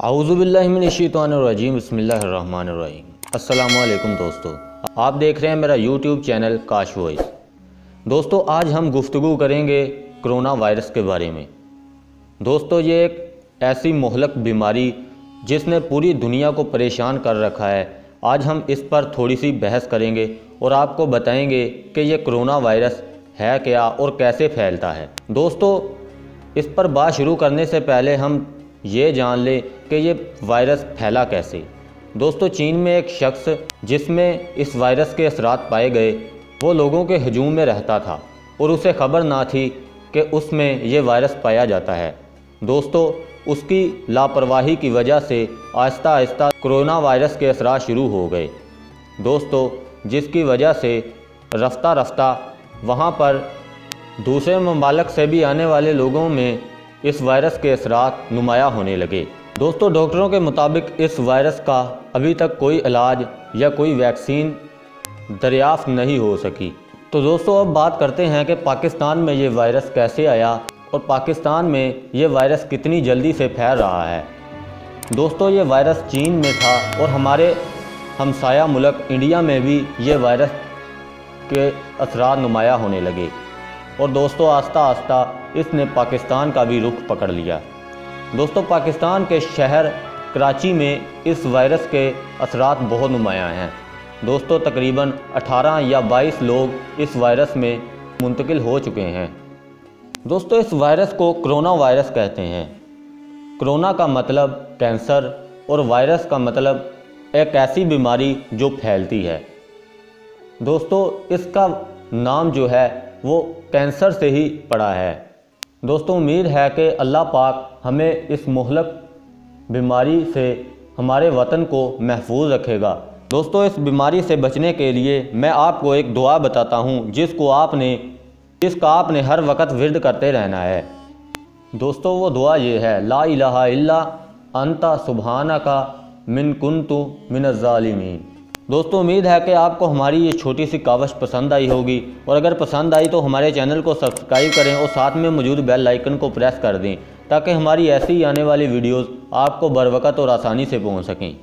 आऊज़ुबिल्लाहिमिनश्शैतानिर्रजीम बिस्मिल्लाहिर्रहमानिर्रहीम। अस्सलामुअलैकुम दोस्तों, आप देख रहे हैं मेरा यूट्यूब चैनल काश वॉइस। दोस्तों, आज हम गुफ्तगू करेंगे कोरोना वायरस के बारे में। दोस्तों, ये एक ऐसी मोहलक बीमारी जिसने पूरी दुनिया को परेशान कर रखा है। आज हम इस पर थोड़ी सी बहस करेंगे और आपको बताएंगे कि ये कोरोना वायरस है क्या और कैसे फैलता है। दोस्तों, इस पर बात शुरू करने से पहले हम ये जान लें कि ये वायरस फैला कैसे। दोस्तों, चीन में एक शख्स जिसमें इस वायरस के असरात पाए गए, वो लोगों के हजूम में रहता था और उसे खबर ना थी कि उसमें ये वायरस पाया जाता है। दोस्तों, उसकी लापरवाही की वजह से आहिस्ता आहिस्ता कोरोना वायरस के असरात शुरू हो गए। दोस्तों, जिसकी वजह से रफ्ता रफ्ता वहाँ पर दूसरे ममालिक से भी आने वाले लोगों में इस वायरस के असरात नुमाया होने लगे। दोस्तों, डॉक्टरों के मुताबिक इस वायरस का अभी तक कोई इलाज या कोई वैक्सीन दरियाफ्त नहीं हो सकी। तो दोस्तों, अब बात करते हैं कि पाकिस्तान में ये वायरस कैसे आया और पाकिस्तान में ये वायरस कितनी जल्दी से फैल रहा है। दोस्तों, ये वायरस चीन में था और हमारे हमसाया मुल्क इंडिया में भी ये वायरस के असरात नुमाया होने लगे और दोस्तों आस्ता आस्ता इसने पाकिस्तान का भी रुख पकड़ लिया। दोस्तों, पाकिस्तान के शहर कराची में इस वायरस के असरात बहुत नुमायाँ हैं। दोस्तों, तकरीबन 18 या 22 लोग इस वायरस में मुंतकिल हो चुके हैं। दोस्तों, इस वायरस को कोरोना वायरस कहते हैं। कोरोना का मतलब कैंसर और वायरस का मतलब एक ऐसी बीमारी जो फैलती है। दोस्तों, इसका नाम जो है वो कैंसर से ही पड़ा है। दोस्तों, उम्मीद है कि अल्लाह पाक हमें इस मोहलक बीमारी से हमारे वतन को महफूज रखेगा। दोस्तों, इस बीमारी से बचने के लिए मैं आपको एक दुआ बताता हूँ जिसका आपने हर वक्त विर्द करते रहना है। दोस्तों, वो दुआ ये है, ला इलाहा इल्ला अंता सुब्हानका मिन कुन्तु मिनज़ ज़ालिमीन। दोस्तों, उम्मीद है कि आपको हमारी ये छोटी सी कावश पसंद आई होगी और अगर पसंद आई तो हमारे चैनल को सब्सक्राइब करें और साथ में मौजूद बेल आइकन को प्रेस कर दें ताकि हमारी ऐसी आने वाली वीडियोस आपको बर वक्त और आसानी से पहुंच सकें।